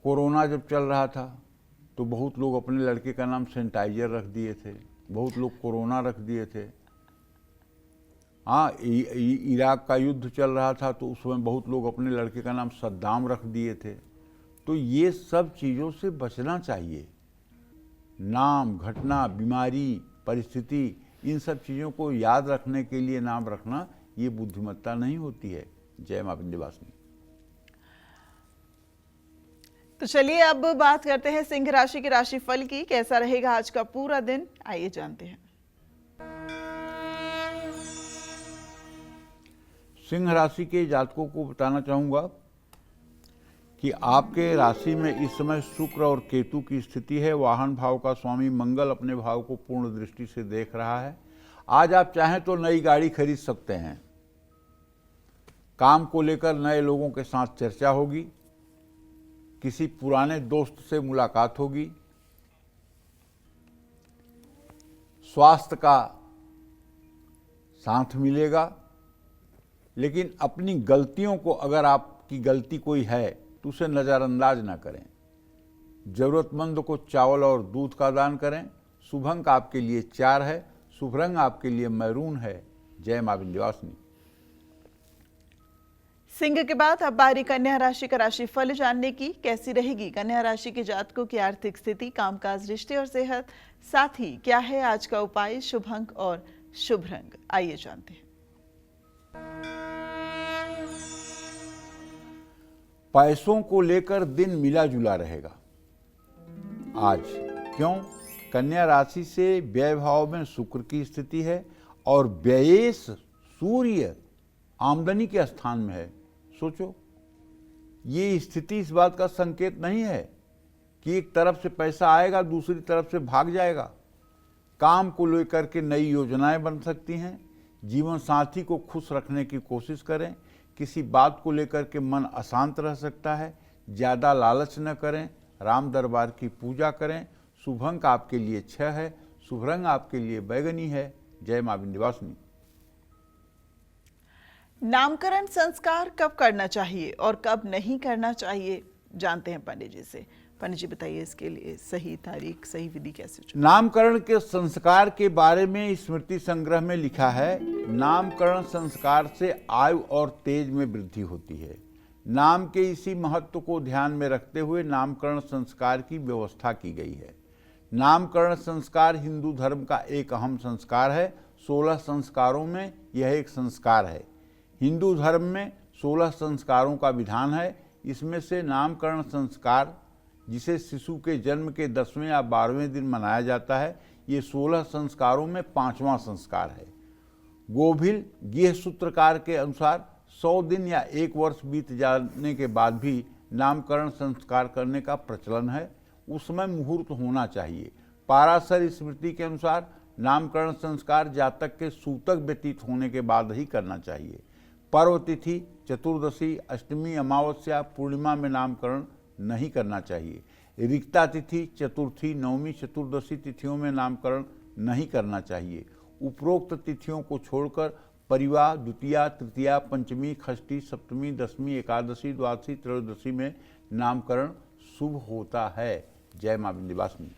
कोरोना जब चल रहा था तो बहुत लोग अपने लड़के का नाम सैनिटाइजर रख दिए थे, बहुत लोग कोरोना रख दिए थे। हाँ, इराक का युद्ध चल रहा था तो उस समय बहुत लोग अपने लड़के का नाम सद्दाम रख दिए थे। तो ये सब चीज़ों से बचना चाहिए। नाम, घटना, बीमारी, परिस्थिति, इन सब चीज़ों को याद रखने के लिए नाम रखना ये बुद्धिमत्ता नहीं होती है। जय मां विंध्यवासिनी। तो चलिए अब बात करते हैं सिंह राशि के राशिफल की। कैसा रहेगा आज का पूरा दिन, आइए जानते हैं। सिंह राशि के जातकों को बताना चाहूँगा कि आपके राशि में इस समय शुक्र और केतु की स्थिति है। वाहन भाव का स्वामी मंगल अपने भाव को पूर्ण दृष्टि से देख रहा है। आज आप चाहें तो नई गाड़ी खरीद सकते हैं। काम को लेकर नए लोगों के साथ चर्चा होगी। किसी पुराने दोस्त से मुलाकात होगी। स्वास्थ्य का साथ मिलेगा। लेकिन अपनी गलतियों को, अगर आपकी गलती कोई है तो उसे नज़रअंदाज ना करें। ज़रूरतमंद को चावल और दूध का दान करें। शुभ अंक आपके लिए 4 है। शुभ रंग आपके लिए मैरून है। जय मां विंध्यवासिनी। सिंह के बाद अब बारी कन्या राशि का राशिफल जानने की। कैसी रहेगी कन्या राशि के जातकों की आर्थिक स्थिति, कामकाज, रिश्ते और सेहत, साथ ही क्या है आज का उपाय, शुभ अंक और शुभ रंग, आइए जानते हैं। पैसों को लेकर दिन मिला जुला रहेगा आज। क्यों? कन्या राशि से व्यय भाव में शुक्र की स्थिति है और व्ययेश सूर्य आमदनी के स्थान में है। सोचो, ये स्थिति इस बात का संकेत नहीं है कि एक तरफ से पैसा आएगा दूसरी तरफ से भाग जाएगा। काम को लेकर के नई योजनाएं बन सकती हैं। जीवन साथी को खुश रखने की कोशिश करें। किसी बात को लेकर के मन अशांत रह सकता है। ज़्यादा लालच न करें। राम दरबार की पूजा करें। शुभ अंक आपके लिए 6 है। शुभ रंग आपके लिए बैगनी है। जय मां विंध्यवासिनी। नामकरण संस्कार कब करना चाहिए और कब नहीं करना चाहिए, जानते हैं पंडित जी से। पंडित जी बताइए, इसके लिए सही तारीख, सही विधि कैसे चुनें? नामकरण के संस्कार के बारे में स्मृति संग्रह में लिखा है, नामकरण संस्कार से आयु और तेज में वृद्धि होती है। नाम के इसी महत्व को ध्यान में रखते हुए नामकरण संस्कार की व्यवस्था की गई है। नामकरण संस्कार हिंदू धर्म का एक अहम संस्कार है। 16 संस्कारों में यह एक संस्कार है। हिंदू धर्म में 16 संस्कारों का विधान है। इसमें से नामकरण संस्कार, जिसे शिशु के जन्म के 10वें या 12वें दिन मनाया जाता है, ये 16 संस्कारों में 5वां संस्कार है। गोभिल गृह सूत्रकार के अनुसार 100 दिन या 1 वर्ष बीत जाने के बाद भी नामकरण संस्कार करने का प्रचलन है। उस समय मुहूर्त होना चाहिए। पाराशर स्मृति के अनुसार नामकरण संस्कार जातक के सूतक व्यतीत होने के बाद ही करना चाहिए। पर्व तिथि, चतुर्दशी, अष्टमी, अमावस्या, पूर्णिमा में नामकरण नहीं करना चाहिए। रिक्ता तिथि, चतुर्थी, नवमी, चतुर्दशी तिथियों में नामकरण नहीं करना चाहिए। उपरोक्त तिथियों को छोड़कर परिवार, द्वितीया, तृतीया, पंचमी, षष्ठी, सप्तमी, दशमी, एकादशी, द्वादशी, त्रयोदशी में नामकरण शुभ होता है। जय मां विंध्यवासिनी।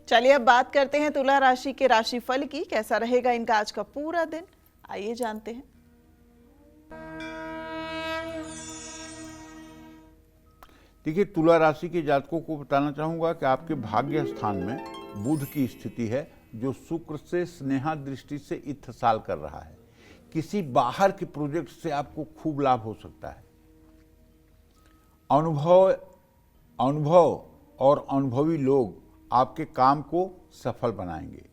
चलिए अब बात करते हैं तुला राशि के राशिफल की। कैसा रहेगा इनका आज का पूरा दिन, आइए जानते हैं। देखिए, तुला राशि के जातकों को बताना चाहूंगा कि आपके भाग्य स्थान में बुध की स्थिति है, जो शुक्र से स्नेहा दृष्टि से इत्थसाल कर रहा है। किसी बाहर के प्रोजेक्ट से आपको खूब लाभ हो सकता है। अनुभव और अनुभवी लोग आपके काम को सफल बनाएंगे।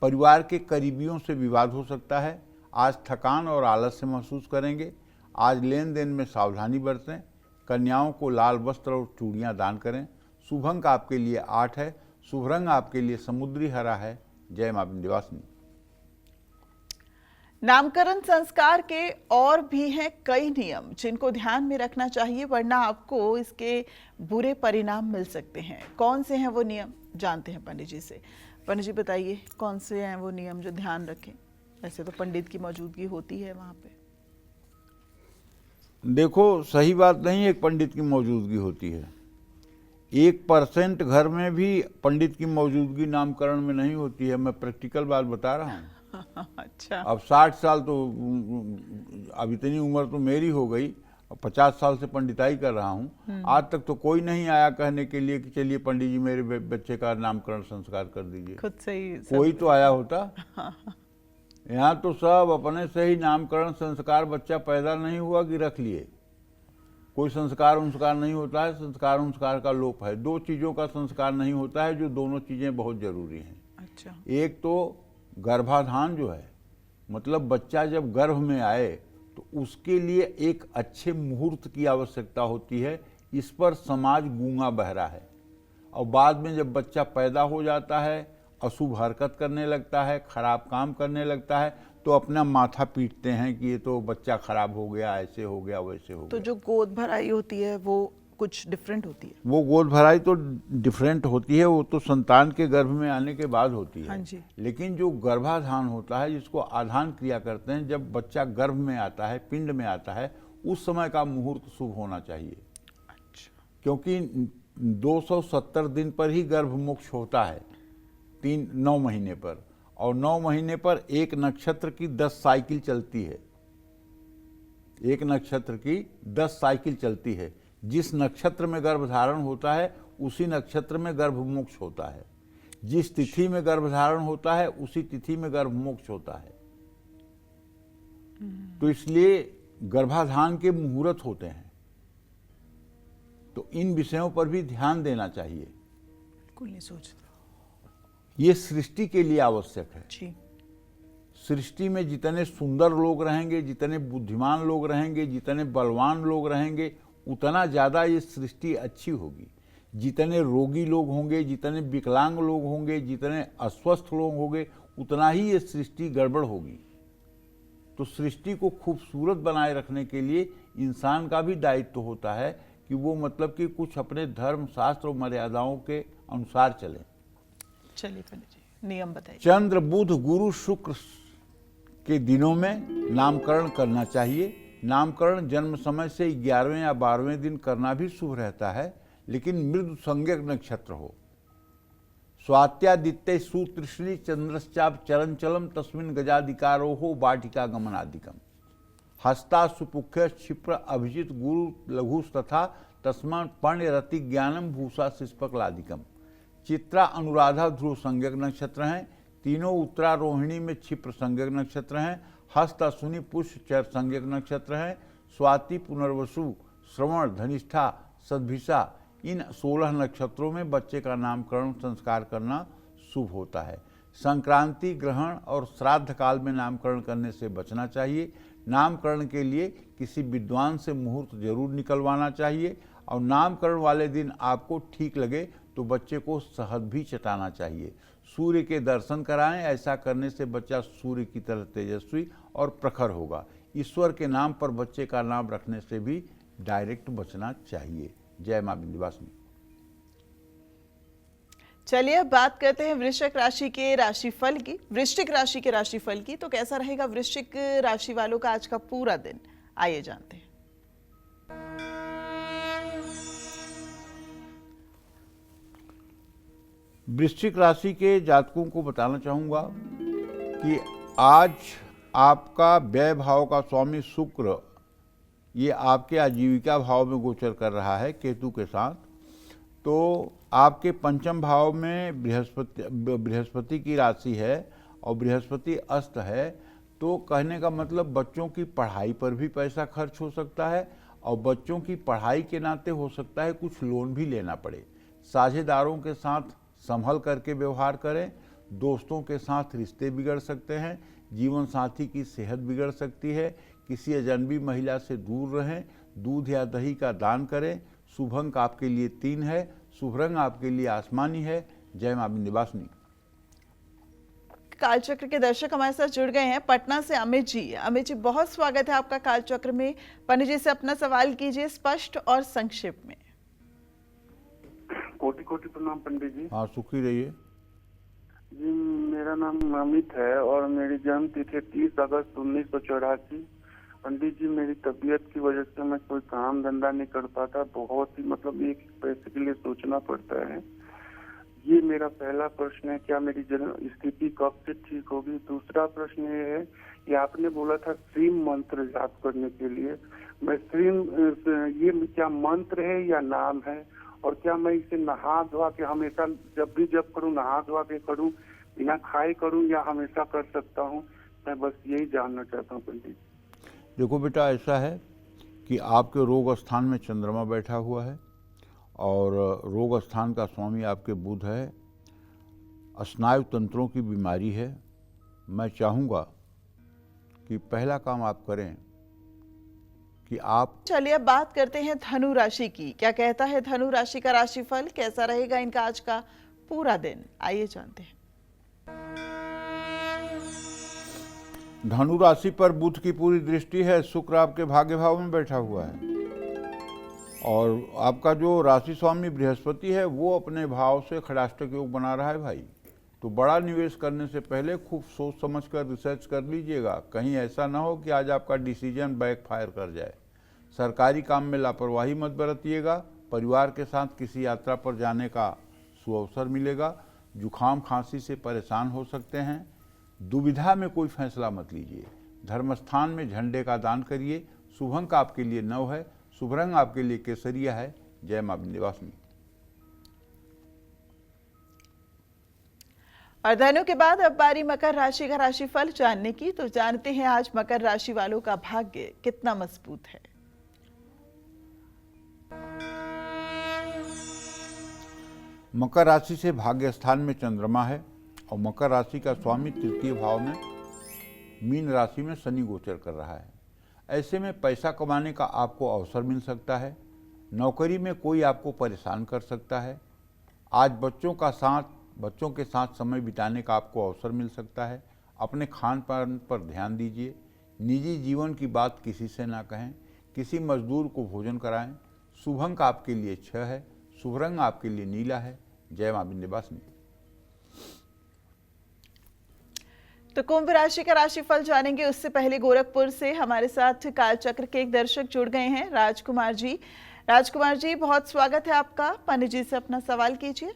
परिवार के करीबियों से विवाद हो सकता है। आज थकान और आलस्य महसूस करेंगे। आज लेन देन में सावधानी बरतें। कन्याओं को लाल वस्त्र और चूड़ियां दान करें। शुभ अंक आपके लिए 8 है। शुभ रंग आपके लिए समुद्री हरा है। जय मां विंध्यवासिनी। नामकरण संस्कार के और भी हैं कई नियम जिनको ध्यान में रखना चाहिए, वरना आपको इसके बुरे परिणाम मिल सकते हैं। कौन से हैं वो नियम, जानते हैं पंडित जी से। पंडित जी बताइए, कौन से हैं वो नियम जो ध्यान रखें? वैसे तो पंडित की मौजूदगी होती है वहां पे। देखो, सही बात नहीं, एक पंडित की मौजूदगी होती है। 1% घर में भी पंडित की मौजूदगी नामकरण में नहीं होती है। मैं प्रैक्टिकल बात बता रहा हूँ। अच्छा। अब 60 साल तो, अब इतनी उम्र तो मेरी हो गई, 50 साल से पंडिताई कर रहा हूँ। आज तक तो कोई नहीं आया कहने के लिए कि चलिए पंडित जी मेरे बच्चे का नामकरण संस्कार कर दीजिए। खुद से ही कोई तो आया होता। यहाँ तो सब अपने से ही नामकरण संस्कार, बच्चा पैदा नहीं हुआ कि रख लिए। कोई संस्कार नहीं होता है। संस्कार का लोप है। 2 चीज़ों का संस्कार नहीं होता है, जो दोनों चीज़ें बहुत जरूरी हैं। अच्छा। एक तो गर्भाधान जो है, मतलब बच्चा जब गर्भ में आए तो उसके लिए एक अच्छे मुहूर्त की आवश्यकता होती है। इस पर समाज गूंगा बहरा है। और बाद में जब बच्चा पैदा हो जाता है, अशुभ हरकत करने लगता है, खराब काम करने लगता है, तो अपना माथा पीटते हैं कि ये तो बच्चा खराब हो गया, ऐसे हो गया, वैसे हो गया। तो जो गोद भराई होती है वो कुछ डिफरेंट होती है? वो गोद भराई तो डिफरेंट होती है, वो तो संतान के गर्भ में आने के बाद होती है। हाँ जी। लेकिन जो गर्भाधान होता है, जिसको आधान क्रिया करते हैं, जब बच्चा गर्भ में आता है, पिंड में आता है, उस समय का मुहूर्त शुभ होना चाहिए। अच्छा। क्योंकि 270 दिन पर ही गर्भ मोक्ष होता है, 9 महीने पर। और 9 महीने पर एक नक्षत्र की 10 साइकिल चलती है। एक नक्षत्र की 10 साइकिल चलती है। जिस नक्षत्र में गर्भधारण होता है उसी नक्षत्र में गर्भमोक्ष होता है, जिस तिथि में गर्भधारण होता है उसी तिथि में गर्भमोक्ष होता है। तो इसलिए गर्भाधान के मुहूर्त होते हैं, तो इन विषयों पर भी ध्यान देना चाहिए। बिल्कुल नहीं सोचता। ये सृष्टि के लिए आवश्यक है। जी। सृष्टि में जितने सुंदर लोग रहेंगे, जितने बुद्धिमान लोग रहेंगे, जितने बलवान लोग रहेंगे, उतना ज़्यादा ये सृष्टि अच्छी होगी। जितने रोगी लोग होंगे, जितने विकलांग लोग होंगे, जितने अस्वस्थ लोग होंगे, उतना ही ये सृष्टि गड़बड़ होगी। तो सृष्टि को खूबसूरत बनाए रखने के लिए इंसान का भी दायित्व होता है कि वो मतलब कि कुछ अपने धर्म शास्त्र और मर्यादाओं के अनुसार चले। चलिए पंडित जी, नियम बताइए। चंद्र, बुध, गुरु, शुक्र के दिनों में नामकरण करना चाहिए। नामकरण जन्म समय से 11वें या 12वें दिन करना भी शुभ रहता है, लेकिन मृदु संज्ञक नक्षत्र हो। स्वात्यादित्य सूत्रश्री चंद्रश्चाप चरण तस्मिन् गजाधिकारो हो वाटिका गमनादिकम। हस्ता सुपुख्य क्षिप्र अभिजित गुरु लघुस तथा तस्मान् पण्य रति ज्ञानम भूषा शिष्पकलादिकम। चित्रा अनुराधा ध्रुव संज्ञक नक्षत्र हैं। तीनों उत्तरारोहिणी में क्षिप्र संज्ञक नक्षत्र हैं। हस्त अश्विनी पुष्य चर संज्ञक नक्षत्र हैं। स्वाति पुनर्वसु श्रवण धनिष्ठा सद्भिषा इन 16 नक्षत्रों में बच्चे का नामकरण संस्कार करना शुभ होता है। संक्रांति, ग्रहण और श्राद्ध काल में नामकरण करने से बचना चाहिए। नामकरण के लिए किसी विद्वान से मुहूर्त जरूर निकलवाना चाहिए और नामकरण वाले दिन आपको ठीक लगे तो बच्चे को शहद भी चटाना चाहिए। सूर्य के दर्शन कराएं, ऐसा करने से बच्चा सूर्य की तरह तेजस्वी और प्रखर होगा। ईश्वर के नाम पर बच्चे का नाम रखने से भी डायरेक्ट बचना चाहिए। जय मां विंध्यवासिनी। चलिए अब बात करते हैं वृश्चिक राशि के राशिफल की। वृश्चिक राशि के राशिफल की तो कैसा रहेगा वृश्चिक राशि वालों का आज का पूरा दिन, आइए जानते हैं। वृश्चिक राशि के जातकों को बताना चाहूँगा कि आज आपका व्यय भाव का स्वामी शुक्र ये आपके आजीविका भाव में गोचर कर रहा है केतु के साथ। तो आपके पंचम भाव में बृहस्पति की राशि है और बृहस्पति अस्त है। तो कहने का मतलब बच्चों की पढ़ाई पर भी पैसा खर्च हो सकता है और बच्चों की पढ़ाई के नाते हो सकता है कुछ लोन भी लेना पड़े। साझेदारों के साथ संभल करके व्यवहार करें। दोस्तों के साथ रिश्ते बिगड़ सकते हैं। जीवन साथी की सेहत बिगड़ सकती है। किसी अजनबी महिला से दूर रहें। दूध या दही का दान करें। शुभ अंक आपके लिए 3 है। शुभ रंग आपके लिए आसमानी है। जय मां विंध्यवासिनी। कालचक्र के दर्शक हमारे साथ जुड़ गए हैं पटना से अमित जी। अमित जी, बहुत स्वागत है आपका कालचक्र में। पंडित जी से अपना सवाल कीजिए स्पष्ट और संक्षिप्त में। कोटि कोटि प्रणाम पंडित जी। हाँ, सुखी रहिए जी। मेरा नाम अमित है और मेरी जन्म तिथि 30 अगस्त 1984। पंडित जी, मेरी तबीयत की वजह से मैं कोई काम धंधा नहीं कर पाता। बहुत ही मतलब एक पैसे के लिए सोचना पड़ता है। ये मेरा पहला प्रश्न है, क्या मेरी जन्म स्थिति कब से ठीक होगी। दूसरा प्रश्न ये है कि आपने बोला था श्रीम मंत्र जाप करने के लिए। मैं श्रीम ये क्या मंत्र है या नाम है, और क्या मैं इसे नहा धोआ के हमेशा जब भी जब करूं नहा धोआ के करूं, बिना खाए करूं, या हमेशा कर सकता हूं। मैं बस यही जानना चाहता हूं पंडित। देखो बेटा, ऐसा है कि आपके रोग स्थान में चंद्रमा बैठा हुआ है और रोग स्थान का स्वामी आपके बुध है। स्नायु तंत्रों की बीमारी है। मैं चाहूँगा कि पहला काम आप करें कि आप। चलिए अब बात करते हैं धनु राशि की। क्या कहता है धनु राशि का राशिफल, कैसा रहेगा इनका आज का पूरा दिन, आइए जानते हैं। धनु राशि पर बुध की पूरी दृष्टि है। शुक्र आपके भाग्य भाव में बैठा हुआ है और आपका जो राशि स्वामी बृहस्पति है वो अपने भाव से खड़ाष्टक योग बना रहा है भाई। तो बड़ा निवेश करने से पहले खूब सोच समझ कर रिसर्च कर लीजिएगा। कहीं ऐसा ना हो कि आज आपका डिसीजन बैकफायर कर जाए। सरकारी काम में लापरवाही मत बरतिएगा। परिवार के साथ किसी यात्रा पर जाने का सुअवसर मिलेगा। जुखाम खांसी से परेशान हो सकते हैं। दुविधा में कोई फैसला मत लीजिए। धर्मस्थान में झंडे का दान करिए। शुभ अंक आपके लिए 9 है, शुभ रंग आपके लिए केसरिया है। जय मां विंध्यवासिनी। और धनु के बाद अब बारी मकर राशि का राशिफल जानने की। तो जानते हैं आज मकर राशि वालों का भाग्य कितना मजबूत है। मकर राशि से भाग्य स्थान में चंद्रमा है और मकर राशि का स्वामी तृतीय भाव में मीन राशि में शनि गोचर कर रहा है। ऐसे में पैसा कमाने का आपको अवसर मिल सकता है। नौकरी में कोई आपको परेशान कर सकता है। आज बच्चों के साथ समय बिताने का आपको अवसर मिल सकता है। अपने खान पान पर ध्यान दीजिए। निजी जीवन की बात किसी से ना कहें। किसी मजदूर को भोजन कराएं। शुभ अंक आपके लिए 6 है, शुभ रंग आपके लिए नीला है। जय मां विंध्यवासिनी। तो कुंभ राशि का राशिफल जानेंगे उससे पहले गोरखपुर से हमारे साथ कालचक्र के एक दर्शक जुड़ गए हैं, राजकुमार जी। राजकुमार जी, बहुत स्वागत है आपका। पंडित जी से अपना सवाल कीजिए।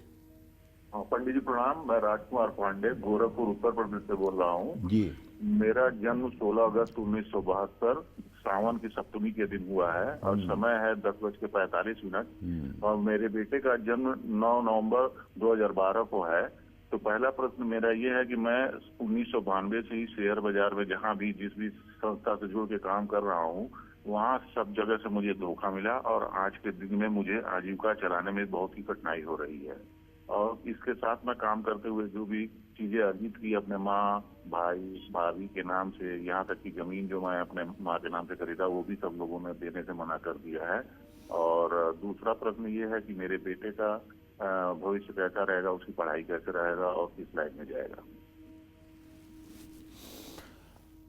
पंडित जी प्रणाम। मैं राजकुमार पांडे गोरखपुर उत्तर प्रदेश से बोल रहा हूँ जी। मेरा जन्म 16 अगस्त 1972 सावन की सप्तमी के दिन हुआ है और समय है 10:45। और मेरे बेटे का जन्म 9 नवंबर 2012 को है। तो पहला प्रश्न मेरा ये है कि मैं 1992 से ही शेयर बाजार में जहाँ भी जिस भी संस्था से जुड़ के काम कर रहा हूँ वहाँ सब जगह से मुझे धोखा मिला और आज के दिन में मुझे आजीविका चलाने में बहुत ही कठिनाई हो रही है। और इसके साथ मैं काम करते हुए जो भी चीजें अर्जित की अपने माँ भाई भाभी के नाम से, यहाँ तक कि जमीन जो मैं अपने माँ के नाम से खरीदा वो भी सब लोगों ने देने से मना कर दिया है। और दूसरा प्रश्न ये है कि मेरे बेटे का भविष्य कैसा रहेगा, उसकी पढ़ाई कैसे रहेगा और किस लाइन में जाएगा।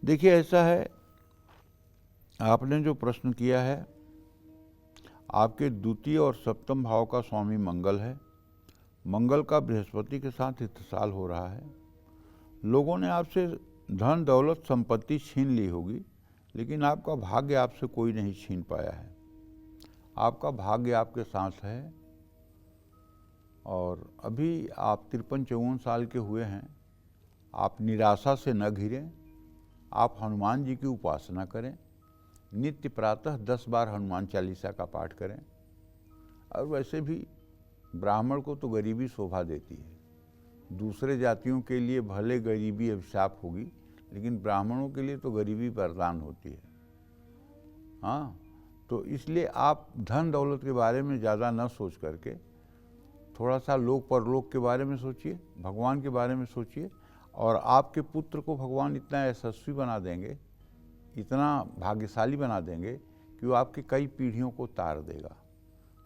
देखिए, ऐसा है, आपने जो प्रश्न किया है, आपके द्वितीय और सप्तम भाव का स्वामी मंगल है। मंगल का बृहस्पति के साथ इत्तेसाल हो रहा है। लोगों ने आपसे धन दौलत संपत्ति छीन ली होगी, लेकिन आपका भाग्य आपसे कोई नहीं छीन पाया है। आपका भाग्य आपके साथ है। और अभी आप 53-54 साल के हुए हैं। आप निराशा से न घिरें। आप हनुमान जी की उपासना करें। नित्य प्रातः 10 बार हनुमान चालीसा का पाठ करें। और वैसे भी ब्राह्मण को तो गरीबी शोभा देती है। दूसरे जातियों के लिए भले गरीबी अभिशाप होगी, लेकिन ब्राह्मणों के लिए तो गरीबी वरदान होती है। हाँ, तो इसलिए आप धन दौलत के बारे में ज़्यादा न सोच करके थोड़ा सा लोक परलोक के बारे में सोचिए, भगवान के बारे में सोचिए। और आपके पुत्र को भगवान इतना यशस्वी बना देंगे, इतना भाग्यशाली बना देंगे कि वो आपके कई पीढ़ियों को तार देगा।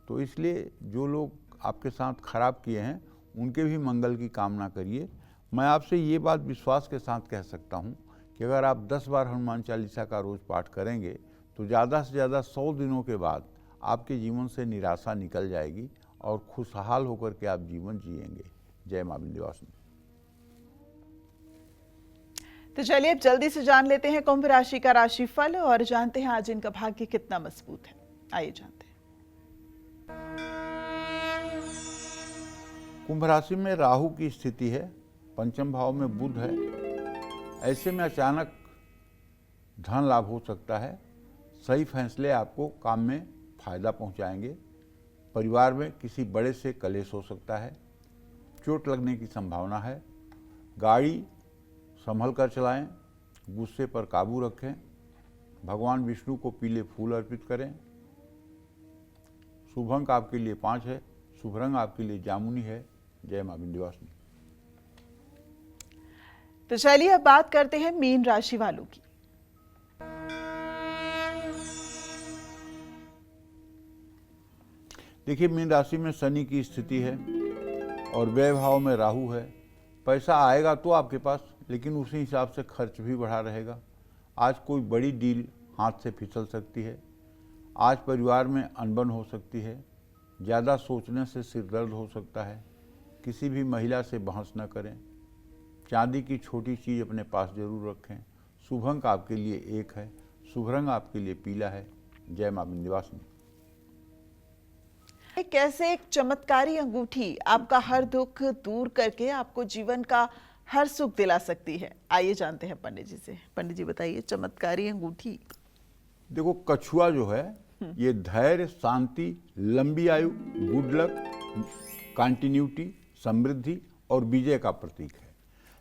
तो इसलिए जो लोग आपके साथ खराब किए हैं उनके भी मंगल की कामना करिए। मैं आपसे ये बात विश्वास के साथ कह सकता हूँ कि अगर आप 10 बार हनुमान चालीसा का रोज़ पाठ करेंगे तो ज़्यादा से ज़्यादा 100 दिनों के बाद आपके जीवन से निराशा निकल जाएगी और खुशहाल होकर के आप जीवन जिएंगे। जय मां विंध्यवासिनी। तो चलिए अब जल्दी से जान लेते हैं कुंभ राशि का राशिफल और जानते हैं आज इनका भाग्य कितना मजबूत है। आइए जानते हैं। कुंभ राशि में राहु की स्थिति है, पंचम भाव में बुध है। ऐसे में अचानक धन लाभ हो सकता है। सही फैसले आपको काम में फायदा पहुंचाएंगे। परिवार में किसी बड़े से कलेश हो सकता है। चोट लगने की संभावना है। गाड़ी संभल कर चलाएं। गुस्से पर काबू रखें। भगवान विष्णु को पीले फूल अर्पित करें। शुभ अंक आपके लिए 5 है, शुभ रंग आपके लिए जामुनी है। जय मां विंध्यवासिनी। तो चलिए अब बात करते हैं मीन राशि वालों की। देखिए, मीन राशि में शनि की स्थिति है और व्यय भाव में राहु है। पैसा आएगा तो आपके पास, लेकिन उसी हिसाब से खर्च भी बढ़ा रहेगा। आज कोई बड़ी डील हाथ से फिसल सकती है। आज परिवार में अनबन हो सकती है। ज़्यादा सोचने से सिर दर्द हो सकता है। किसी भी महिला से बहस न करें। चांदी की छोटी चीज़ अपने पास जरूर रखें। शुभ अंक आपके लिए 1 है, शुभ रंग आपके लिए पीला है। जय मां विंध्यवासिनी। कैसे एक चमत्कारी अंगूठी आपका हर दुख दूर करके आपको जीवन का हर सुख दिला सकती है। आइए जानते हैं पंडित जी से। पंडित जी बताइए, चमत्कारी अंगूठी। देखो कछुआ जो है ये धैर्य, शांति, लंबी आयु, गुड लक, कंटिन्यूटी, समृद्धि और विजय का प्रतीक है।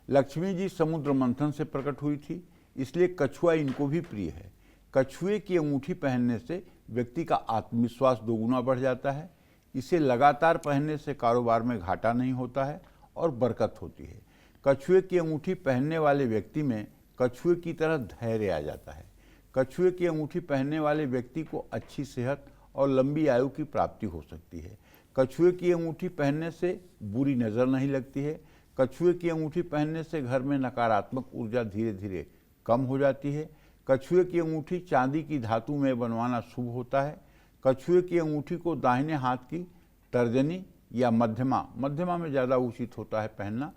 लक्ष्मी जी समुद्र मंथन से प्रकट हुई थी, इसलिए कछुआ इनको भी प्रिय है। कछुए की अंगूठी पहनने से व्यक्ति का आत्मविश्वास दोगुना बढ़ जाता है। इसे लगातार पहनने से कारोबार में घाटा नहीं होता है और बरकत होती है। कछुए की अंगूठी पहनने वाले व्यक्ति में कछुए की तरह धैर्य आ जाता है। कछुए की अंगूठी पहनने वाले व्यक्ति को अच्छी सेहत और लंबी आयु की प्राप्ति हो सकती है। कछुए की अंगूठी पहनने से बुरी नज़र नहीं लगती है। कछुए की अंगूठी पहनने से घर में नकारात्मक ऊर्जा धीरे धीरे कम हो जाती है। कछुए की अंगूठी चांदी की धातु में बनवाना शुभ होता है। कछुए की अंगूठी को दाहिने हाथ की तर्जनी या मध्यमा में ज़्यादा उचित होता है पहनना।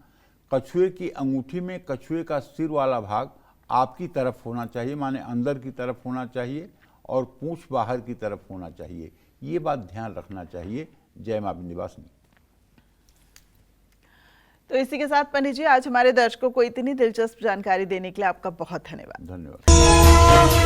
कछुए की अंगूठी में कछुए का सिर वाला भाग आपकी तरफ होना चाहिए, माने अंदर की तरफ होना चाहिए, और पूंछ बाहर की तरफ होना चाहिए। ये बात ध्यान रखना चाहिए। जय मां विंध्यवासिनी। तो इसी के साथ पंडित जी आज हमारे दर्शकों को इतनी दिलचस्प जानकारी देने के लिए आपका बहुत धन्यवाद। धन्यवाद।